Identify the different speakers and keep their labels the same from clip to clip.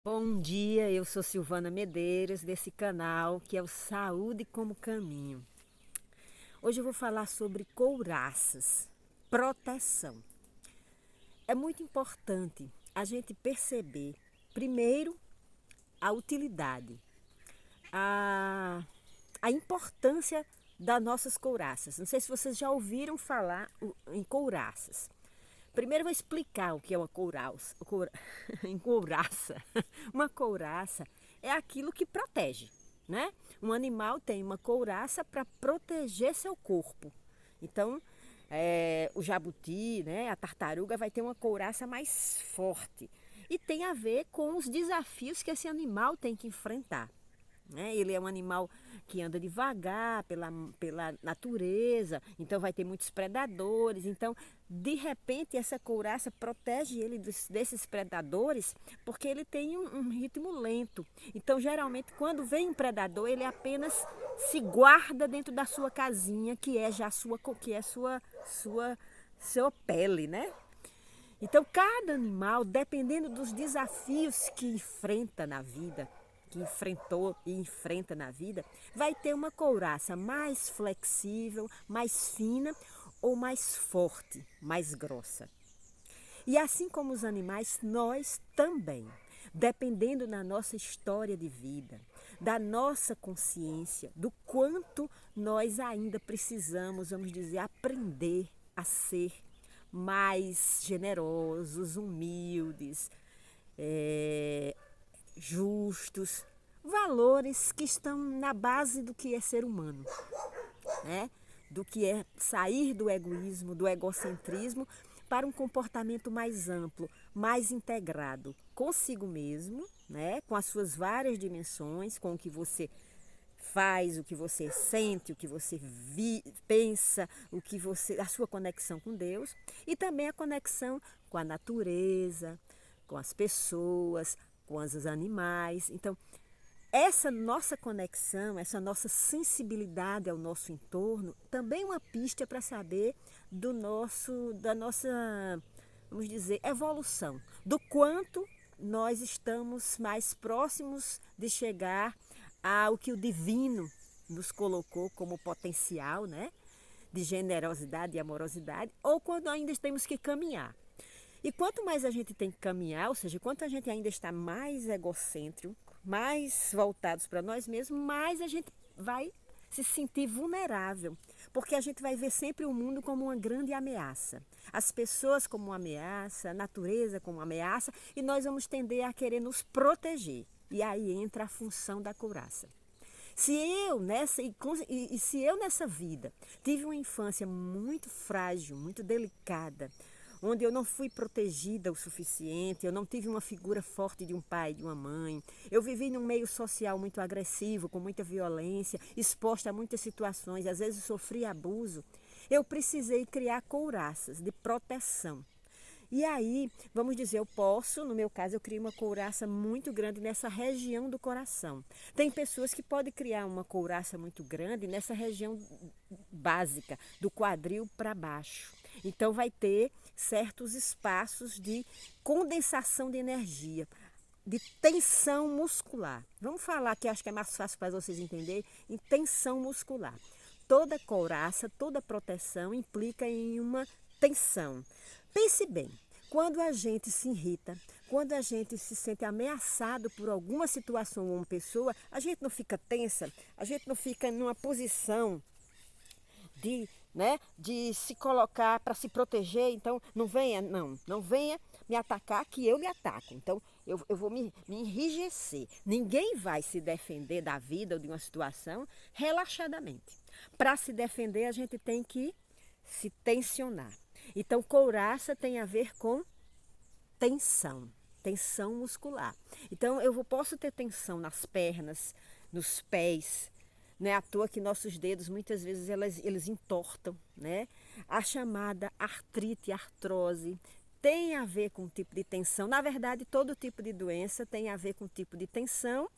Speaker 1: Bom dia, eu sou Silvana Medeiros, desse canal que é o Saúde como Caminho. Hoje eu vou falar sobre couraças, proteção. É muito importante a gente perceber, primeiro, a utilidade, a, a importância das nossas couraças. Não sei se vocês já ouviram falar em couraças. Primeiro eu vou explicar o que é uma couraça. Em couraça. Uma couraça é aquilo que protege, né? Um animal tem uma couraça para proteger seu corpo. Então, o jabuti, né, a tartaruga vai ter uma couraça mais forte. E tem a ver com os desafios que esse animal tem que enfrentar, né? Ele é um animal que anda devagar pela natureza, então vai ter muitos predadores. Então, de repente, essa couraça protege ele desses predadores porque ele tem um ritmo lento. Então, geralmente, quando vem um predador, ele apenas se guarda dentro da sua casinha, que é já sua pele, né? Então, cada animal, dependendo dos desafios que enfrenta na vida, que enfrentou e enfrenta na vida, vai ter uma couraça mais flexível, mais fina ou mais forte, mais grossa. E assim como os animais, nós também, dependendo da nossa história de vida, da nossa consciência, do quanto nós ainda precisamos, vamos dizer, aprender a ser mais generosos, humildes, justos, valores que estão na base do que é ser humano, né? Do que é sair do egoísmo, do egocentrismo, para um comportamento mais amplo, mais integrado consigo mesmo, né? Com as suas várias dimensões, com o que você faz, o que você sente, o que você pensa, a sua conexão com Deus e também a conexão com a natureza, com as pessoas, com os animais. Então, essa nossa conexão, essa nossa sensibilidade ao nosso entorno, também é uma pista para saber da nossa, vamos dizer, evolução, do quanto nós estamos mais próximos de chegar ao que o divino nos colocou como potencial, né? De generosidade e amorosidade, ou quando ainda temos que caminhar. E quanto mais a gente tem que caminhar, ou seja, quanto a gente ainda está mais egocêntrico, mais voltados para nós mesmos, mais a gente vai se sentir vulnerável, porque a gente vai ver sempre o mundo como uma grande ameaça, as pessoas como uma ameaça, a natureza como uma ameaça, e nós vamos tender a querer nos proteger. E aí entra a função da couraça. Se eu nessa vida tive uma infância muito frágil, muito delicada, onde eu não fui protegida o suficiente, eu não tive uma figura forte de um pai, de uma mãe, eu vivi num meio social muito agressivo, com muita violência, exposta a muitas situações, às vezes sofri abuso, eu precisei criar couraças de proteção. E aí, vamos dizer, no meu caso, eu criei uma couraça muito grande nessa região do coração. Tem pessoas que podem criar uma couraça muito grande nessa região básica, do quadril para baixo. Então, vai ter certos espaços de condensação de energia, de tensão muscular. Vamos falar que acho que é mais fácil para vocês entenderem, em tensão muscular. Toda couraça, toda proteção implica em uma tensão. Pense bem, quando a gente se irrita, quando a gente se sente ameaçado por alguma situação ou uma pessoa, a gente não fica tensa, a gente não fica numa posição de se colocar para se proteger. Então, não venha me atacar que eu lhe ataco. Então, eu vou me enrijecer. Ninguém vai se defender da vida ou de uma situação relaxadamente. Para se defender, a gente tem que se tensionar. Então, couraça tem a ver com tensão, tensão muscular. Então, posso ter tensão nas pernas, nos pés. Não é à toa que nossos dedos, muitas vezes, eles entortam, né? A chamada artrite, artrose, tem a ver com o tipo de tensão. Na verdade, todo tipo de doença tem a ver com o tipo de tensão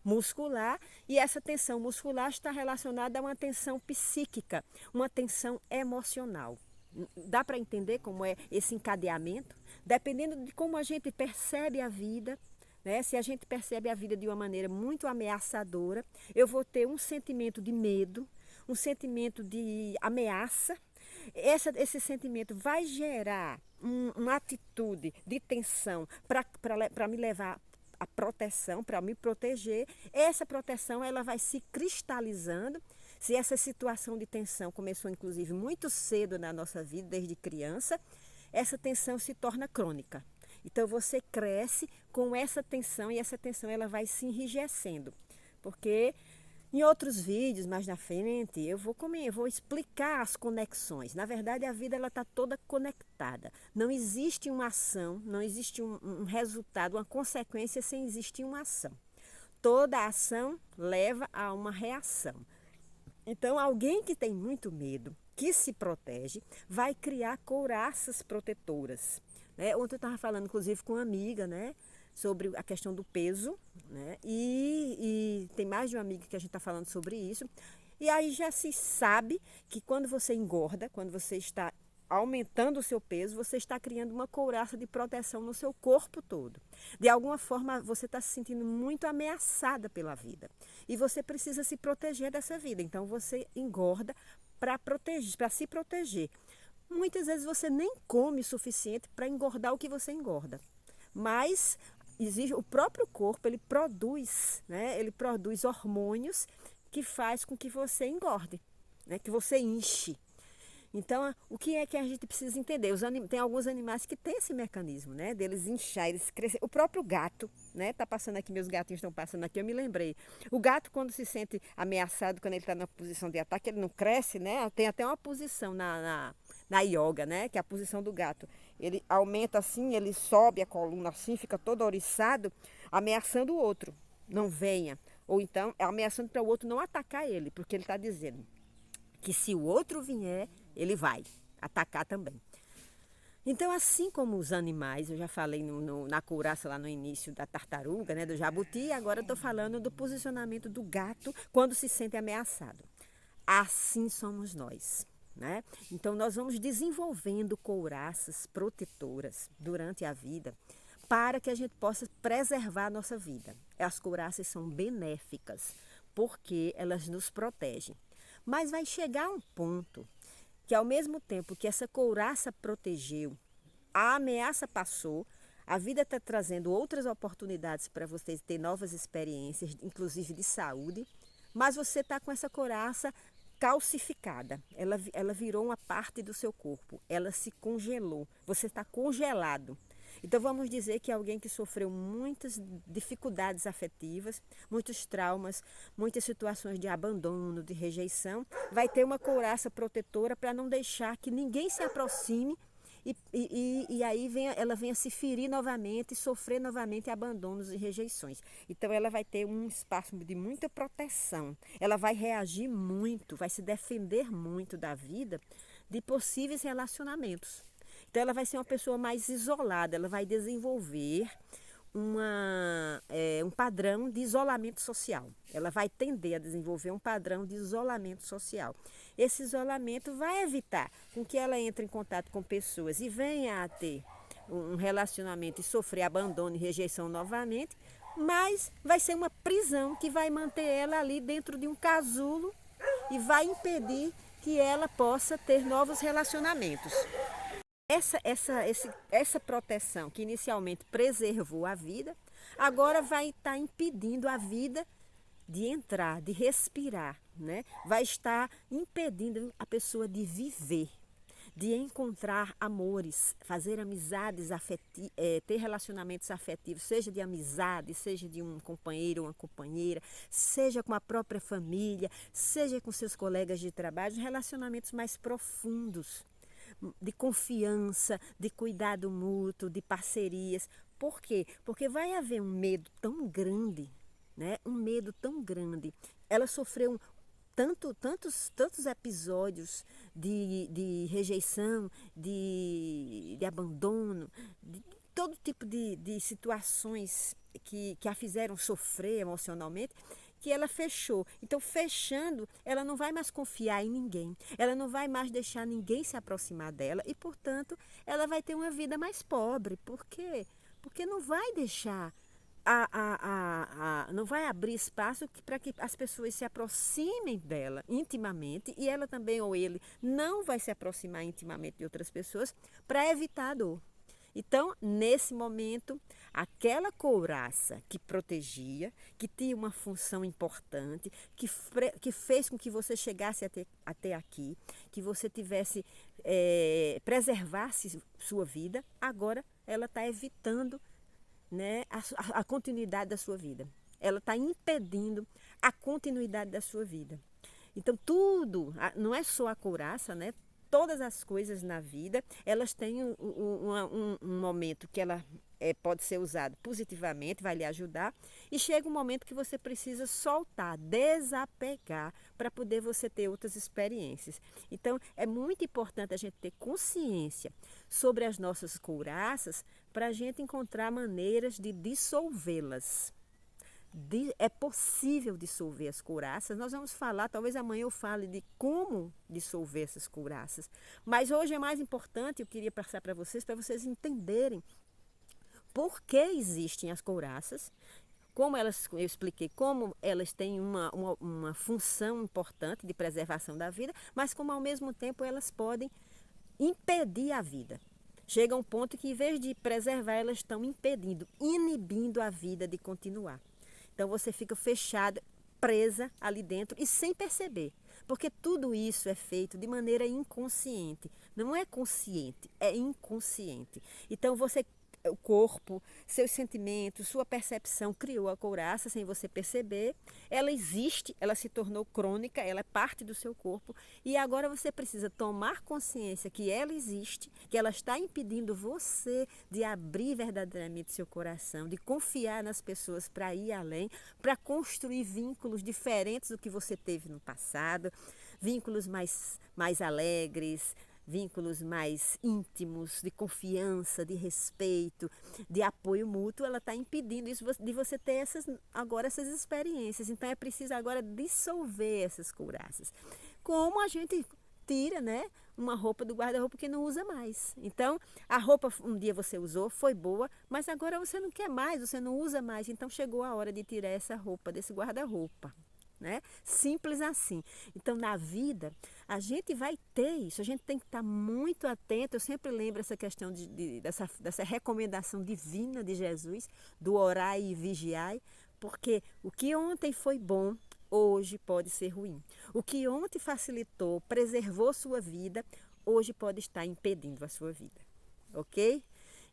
Speaker 1: muscular, e essa tensão muscular está relacionada a uma tensão psíquica, uma tensão emocional. Dá para entender como é esse encadeamento? Dependendo de como a gente percebe a vida, né? Se a gente percebe a vida de uma maneira muito ameaçadora, eu vou ter um sentimento de medo, um sentimento de ameaça. Esse sentimento vai gerar uma atitude de tensão para me levar à proteção, para me proteger. Essa proteção ela vai se cristalizando. Se essa situação de tensão começou, inclusive, muito cedo na nossa vida, desde criança, essa tensão se torna crônica. Então, você cresce com essa tensão e essa tensão ela vai se enrijecendo. Porque em outros vídeos, mais na frente, eu vou explicar as conexões. Na verdade, a vida está toda conectada. Não existe uma ação, não existe um resultado, uma consequência sem existir uma ação. Toda ação leva a uma reação. Então, alguém que tem muito medo, que se protege, vai criar couraças protetoras. Né? Ontem eu estava falando, inclusive, com uma amiga, né, sobre a questão do peso, né? E tem mais de uma amiga que a gente está falando sobre isso. E aí já se sabe que quando você engorda, quando você está aumentando o seu peso, você está criando uma couraça de proteção no seu corpo todo. De alguma forma, você está se sentindo muito ameaçada pela vida. E você precisa se proteger dessa vida. Então, você engorda para se proteger. Muitas vezes você nem come o suficiente para engordar o que você engorda. Mas existe, o próprio corpo, ele produz, né? Ele produz hormônios que faz com que você engorde, né? Que você enche. Então, o que é que a gente precisa entender? Tem alguns animais que têm esse mecanismo, né? Deles inchar, eles crescer. O próprio gato, né? Tá passando aqui, meus gatinhos estão passando aqui, eu me lembrei. O gato, quando se sente ameaçado, quando ele está na posição de ataque, ele não cresce, né? Tem até uma posição na yoga, né? Que é a posição do gato. Ele aumenta assim, ele sobe a coluna assim, fica todo oriçado, ameaçando o outro. Não venha. Ou então, ameaçando para o outro não atacar ele, porque ele está dizendo que se o outro vier, ele vai atacar também. Então, assim como os animais, eu já falei na couraça lá no início da tartaruga, né, do jabuti, agora eu estou falando do posicionamento do gato quando se sente ameaçado. Assim somos nós. Né? Então, nós vamos desenvolvendo couraças protetoras durante a vida para que a gente possa preservar a nossa vida. As couraças são benéficas porque elas nos protegem. Mas vai chegar um ponto que ao mesmo tempo que essa couraça protegeu, a ameaça passou, a vida está trazendo outras oportunidades para vocês ter novas experiências, inclusive de saúde, mas você está com essa couraça calcificada, ela virou uma parte do seu corpo, ela se congelou, você está congelado. Então vamos dizer que alguém que sofreu muitas dificuldades afetivas, muitos traumas, muitas situações de abandono, de rejeição, vai ter uma couraça protetora para não deixar que ninguém se aproxime e aí ela venha se ferir novamente e sofrer novamente abandonos e rejeições. Então ela vai ter um espaço de muita proteção, ela vai reagir muito, vai se defender muito da vida de possíveis relacionamentos. Então, ela vai ser uma pessoa mais isolada, ela vai desenvolver um padrão de isolamento social. Ela vai tender a desenvolver um padrão de isolamento social. Esse isolamento vai evitar com que ela entre em contato com pessoas e venha a ter um relacionamento e sofrer abandono e rejeição novamente, mas vai ser uma prisão que vai manter ela ali dentro de um casulo e vai impedir que ela possa ter novos relacionamentos. Essa proteção que inicialmente preservou a vida, agora vai estar impedindo a vida de entrar, de respirar, né? Vai estar impedindo a pessoa de viver, de encontrar amores, fazer amizades, ter relacionamentos afetivos, seja de amizade, seja de um companheiro ou uma companheira, seja com a própria família, seja com seus colegas de trabalho, relacionamentos mais profundos, de confiança, de cuidado mútuo, de parcerias. Por quê? Porque vai haver um medo tão grande, né? Um medo tão grande. Ela sofreu tantos episódios de rejeição, de abandono, de todo tipo de situações que a fizeram sofrer emocionalmente, que ela fechou. Então, fechando, ela não vai mais confiar em ninguém, ela não vai mais deixar ninguém se aproximar dela e, portanto, ela vai ter uma vida mais pobre. Por quê? Porque não vai deixar não vai abrir espaço para que as pessoas se aproximem dela intimamente e ela também ou ele não vai se aproximar intimamente de outras pessoas para evitar a dor. Então, nesse momento, aquela couraça que protegia, que tinha uma função importante, que fez com que você chegasse até aqui, que você tivesse, preservasse sua vida, agora ela está evitando, né, a continuidade da sua vida. Ela está impedindo a continuidade da sua vida. Então, tudo, não é só a couraça, né? Todas as coisas na vida, elas têm um momento que ela pode ser usada positivamente, vai lhe ajudar, e chega um momento que você precisa soltar, desapegar, para poder você ter outras experiências. Então, é muito importante a gente ter consciência sobre as nossas couraças, para a gente encontrar maneiras de dissolvê-las. É possível dissolver as couraças. Nós vamos falar, talvez amanhã eu fale de como dissolver essas couraças. Mas hoje é mais importante, eu queria passar para vocês entenderem por que existem as couraças, como elas, eu expliquei, como elas têm uma função importante de preservação da vida, mas como ao mesmo tempo elas podem impedir a vida. Chega um ponto que, em vez de preservar, elas estão impedindo, inibindo a vida de continuar. Então você fica fechada, presa ali dentro e sem perceber. Porque tudo isso é feito de maneira inconsciente. Não é consciente, é inconsciente. Então o corpo, seus sentimentos, sua percepção criou a couraça sem você perceber. Ela existe, ela se tornou crônica, ela é parte do seu corpo. E agora você precisa tomar consciência que ela existe, que ela está impedindo você de abrir verdadeiramente seu coração, de confiar nas pessoas para ir além, para construir vínculos diferentes do que você teve no passado, vínculos mais alegres, vínculos mais íntimos, de confiança, de respeito, de apoio mútuo. Ela está impedindo isso de você ter essas experiências. Então é preciso agora dissolver essas couraças. Como a gente tira, né, uma roupa do guarda-roupa que não usa mais. Então, a roupa um dia você usou, foi boa, mas agora você não quer mais, você não usa mais. Então chegou a hora de tirar essa roupa desse guarda-roupa. Né? Simples assim. Então, na vida, a gente vai ter isso, a gente tem que estar muito atento. Eu sempre lembro essa questão dessa recomendação divina de Jesus, do orai e vigiai, porque o que ontem foi bom, hoje pode ser ruim. O que ontem facilitou, preservou sua vida, hoje pode estar impedindo a sua vida. Ok?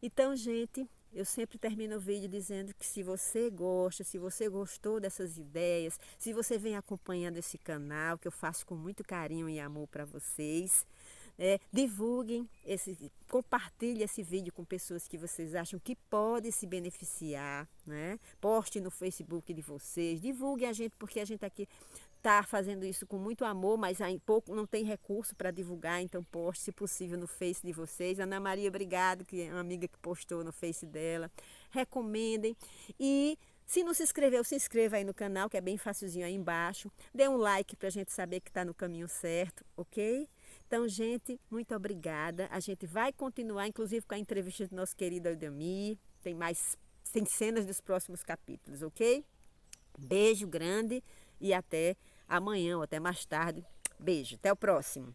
Speaker 1: Então, gente, eu sempre termino o vídeo dizendo que se você gosta, se você gostou dessas ideias, se você vem acompanhando esse canal, que eu faço com muito carinho e amor para vocês, divulguem, compartilhem esse vídeo com pessoas que vocês acham que podem se beneficiar, né? Poste no Facebook de vocês, divulguem a gente, porque a gente aqui está fazendo isso com muito amor, mas pouco não tem recurso para divulgar, então poste, se possível, no Face de vocês. Ana Maria, obrigado, que é uma amiga que postou no Face dela. Recomendem. E se não se inscreveu, se inscreva aí no canal, que é bem facilzinho aí embaixo. Dê um like para a gente saber que está no caminho certo, ok? Então, gente, muito obrigada. A gente vai continuar, inclusive, com a entrevista do nosso querido Aldemir. Tem cenas dos próximos capítulos, ok? Beijo grande e até amanhã ou até mais tarde. Beijo, até o próximo.